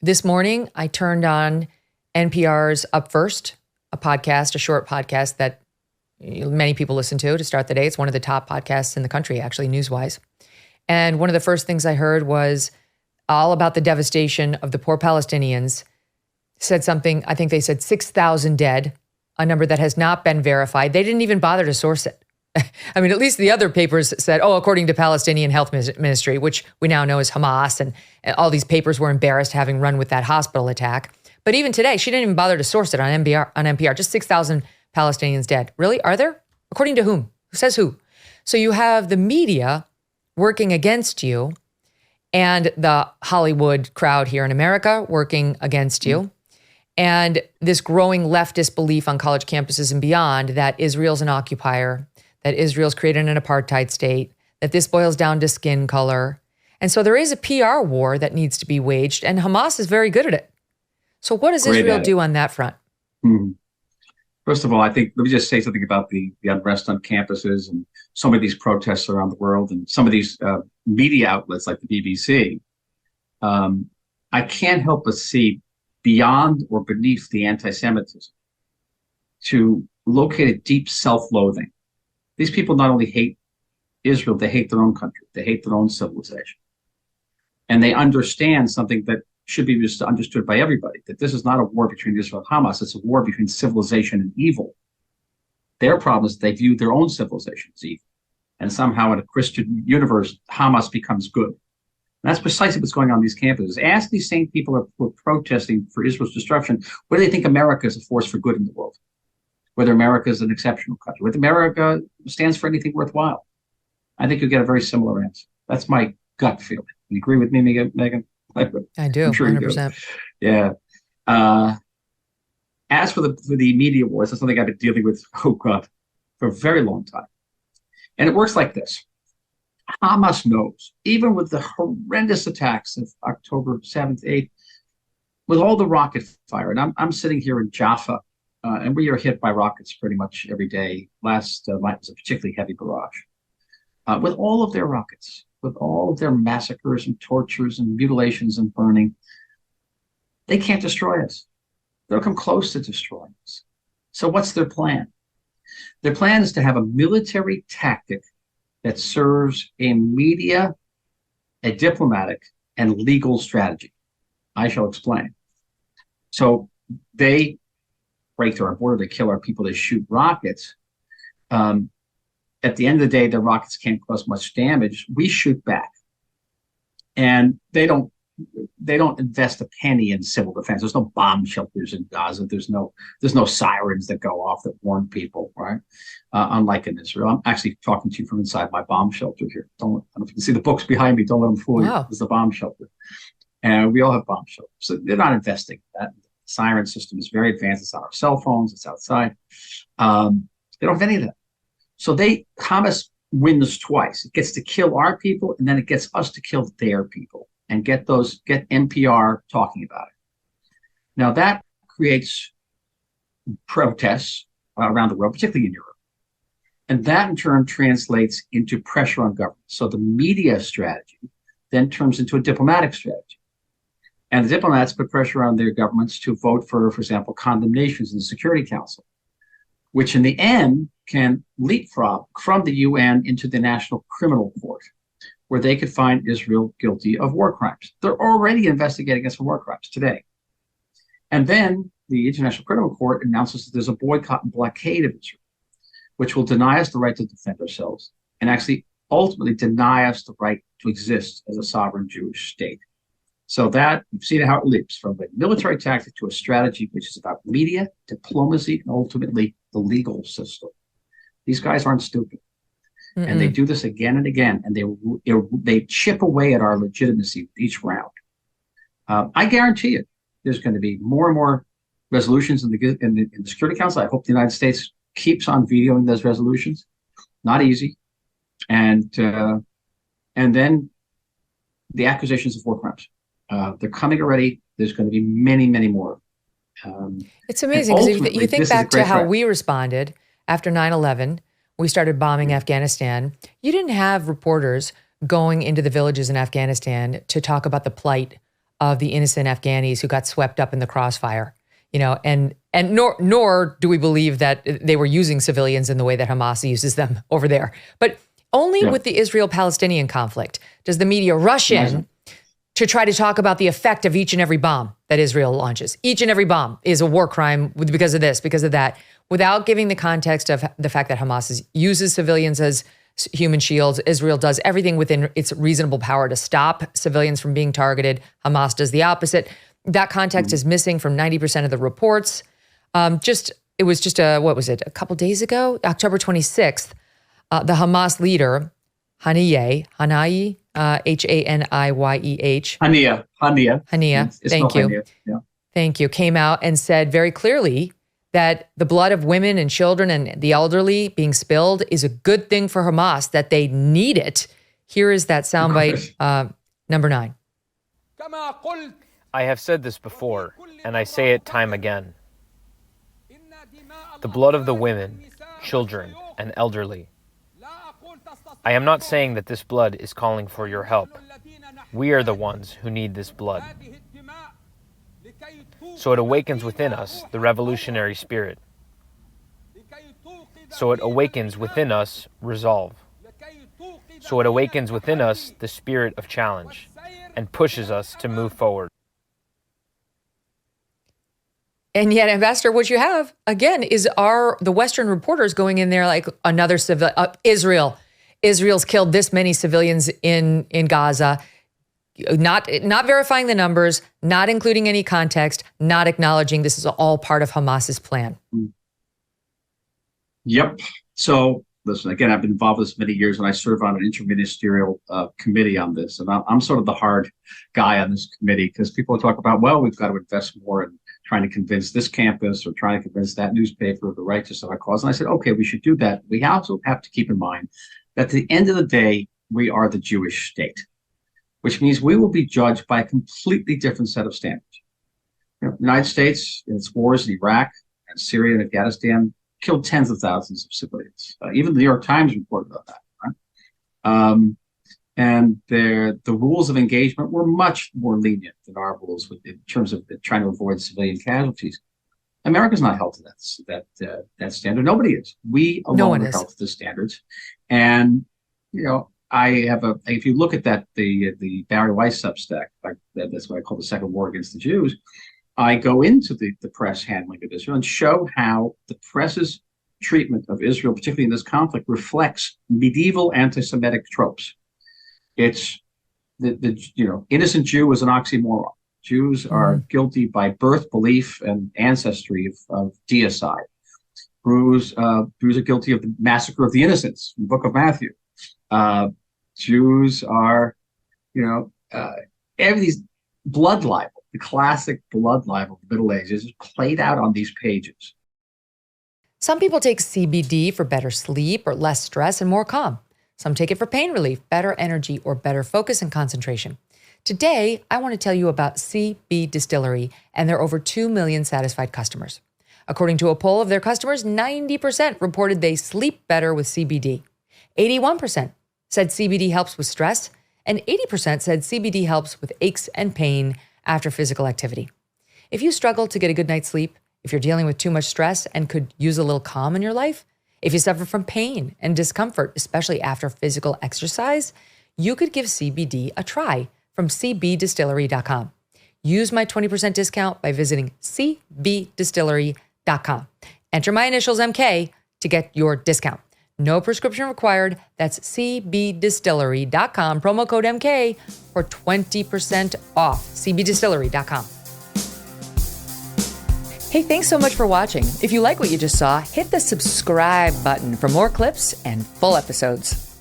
This morning, I turned on NPR's Up First, a short podcast that many people listen to start the day. It's one of the top podcasts in the country, actually, news-wise. And one of the first things I heard was all about the devastation of the poor Palestinians. Said something, I think they said 6,000 dead, a number that has not been verified. They didn't even bother to source it. I mean, at least the other papers said, according to Palestinian Health Ministry, which we now know is Hamas, and all these papers were embarrassed having run with that hospital attack. But even today, she didn't even bother to source it on NPR, just 6,000 Palestinians dead. Really? Are there? According to whom? Who says who? So you have the media working against you and the Hollywood crowd here in America working against you. And this growing leftist belief on college campuses and beyond that Israel's an occupier, that Israel's created an apartheid state, that this boils down to skin color. And so there is a PR war that needs to be waged, and Hamas is very good at it. So what does Israel do on that front? First of all, I think, let me just say something about the unrest on campuses and some of these protests around the world and some of these media outlets like the BBC. I can't help but see beyond or beneath the anti-Semitism to locate a deep self-loathing. These people not only hate Israel, they hate their own country. They hate their own civilization. And they understand something that should be just understood by everybody, that this is not a war between Israel and Hamas. It's a war between civilization and evil. Their problem is they view their own civilization as evil. And somehow in a Christian universe, Hamas becomes good. And that's precisely what's going on in these campuses. Ask these same people who are protesting for Israel's destruction, whether they think America is a force for good in the world, whether America is an exceptional country, whether America stands for anything worthwhile. I think you'll get a very similar answer. That's my gut feeling. You agree with me, Megyn? I do, I'm sure 100%. Yeah. As for the media wars, that's something I've been dealing with, for a very long time. And it works like this. Hamas knows, even with the horrendous attacks of October 7th, 8th, with all the rocket fire, and I'm sitting here in Jaffa, and we are hit by rockets pretty much every day. Last night was a particularly heavy barrage. With all of their rockets, with all of their massacres and tortures and mutilations and burning, they can't destroy us. They'll come close to destroying us. So what's their plan? Their plan is to have a military tactic that serves a media, a diplomatic, and legal strategy. I shall explain. So they break through our border, they kill our people, they shoot rockets. At the end of the day, the rockets can't cause much damage. We shoot back, and they don't invest a penny in civil defense. There's no bomb shelters in Gaza. There's no sirens that go off that warn people, right? Unlike in Israel. I'm actually talking to you from inside my bomb shelter here. I don't know if you can see the books behind me. Don't let them fool you. There's a bomb shelter, and we all have bomb shelters. So they're not investing in that. The siren system is very advanced. It's on our cell phones. It's outside. They don't have any of that. So Hamas wins twice. It gets to kill our people, and then it gets us to kill their people and get NPR talking about it. Now that creates protests around the world, particularly in Europe. And that in turn translates into pressure on government. So the media strategy then turns into a diplomatic strategy. And the diplomats put pressure on their governments to vote for example, condemnations in the Security Council, which in the end can leapfrog from the UN into the National Criminal Court, where they could find Israel guilty of war crimes. They're already investigating us for war crimes today. And then the International Criminal Court announces that there's a boycott and blockade of Israel, which will deny us the right to defend ourselves and actually ultimately deny us the right to exist as a sovereign Jewish state. So that, you've seen how it leaps from a military tactic to a strategy which is about media, diplomacy, and ultimately the legal system. These guys aren't stupid. And they do this again and again, and they chip away at our legitimacy with each round. I guarantee you, there's going to be more and more resolutions in the Security Council. I hope the United States keeps on vetoing those resolutions. Not easy. And then the accusations of war crimes. They're coming already. There's going to be many, many more. It's amazing because you think back to how we responded after 9/11. We started bombing Afghanistan. You didn't have reporters going into the villages in Afghanistan to talk about the plight of the innocent Afghanis who got swept up in the crossfire. And nor do we believe that they were using civilians in the way that Hamas uses them over there. But only with the Israel-Palestinian conflict does the media rush in to try to talk about the effect of each and every bomb that Israel launches. Each and every bomb is a war crime because of this, because of that, without giving the context of the fact that Hamas uses civilians as human shields. Israel does everything within its reasonable power to stop civilians from being targeted. Hamas does the opposite. That context is missing from 90% of the reports. It was just a couple days ago, October 26th, the Hamas leader, Haniyeh, H-A-N-I-Y-E-H. Haniya, thank you. Haniya. Yeah. Thank you, came out and said very clearly that the blood of women and children and the elderly being spilled is a good thing for Hamas, that they need it. Here is that soundbite, number 9. I have said this before, and I say it time again. The blood of the women, children, and elderly. I am not saying that this blood is calling for your help. We are the ones who need this blood. So it awakens within us the revolutionary spirit. So it awakens within us resolve. So it awakens within us the spirit of challenge and pushes us to move forward. And yet, Ambassador, what you have, again, is the Western reporters going in there like another Israel's killed this many civilians in Gaza, not verifying the numbers, not including any context, not acknowledging this is all part of Hamas's plan. Yep. So, listen, again, I've been involved with this many years, and I serve on an interministerial committee on this. And I'm sort of the hard guy on this committee because people talk about, well, we've got to invest more in trying to convince this campus or trying to convince that newspaper of the righteous of our cause. And I said, okay, we should do that. We also have to keep in mind that at the end of the day, we are the Jewish state, which means we will be judged by a completely different set of standards. The United States, in its wars in Iraq and Syria and Afghanistan, killed tens of thousands of civilians. Even the New York Times reported on that. Right? And the rules of engagement were much more lenient than our rules in terms of trying to avoid civilian casualties. America's not held to that standard. Nobody is. We alone are held to the standards. And if you look at that, the Barry Weiss Substack, that's what I call the second war against the Jews. I go into the press handling of Israel and show how the press's treatment of Israel, particularly in this conflict, reflects medieval anti-Semitic tropes. It's the innocent Jew is an oxymoron. Jews are guilty by birth, belief, and ancestry of deicide. Jews are guilty of the massacre of the innocents in the book of Matthew. Jews are, everything's blood libel, the classic blood libel of the Middle Ages is played out on these pages. Some people take CBD for better sleep or less stress and more calm. Some take it for pain relief, better energy, or better focus and concentration. Today, I want to tell you about CB Distillery and their over 2 million satisfied customers. According to a poll of their customers, 90% reported they sleep better with CBD. 81% said CBD helps with stress, and 80% said CBD helps with aches and pain after physical activity. If you struggle to get a good night's sleep, if you're dealing with too much stress and could use a little calm in your life, if you suffer from pain and discomfort, especially after physical exercise, you could give CBD a try from cbdistillery.com. Use my 20% discount by visiting cbdistillery.com. Enter my initials MK to get your discount. No prescription required. That's cbdistillery.com. Promo code MK for 20% off. cbdistillery.com. Hey, thanks so much for watching. If you like what you just saw, hit the subscribe button for more clips and full episodes.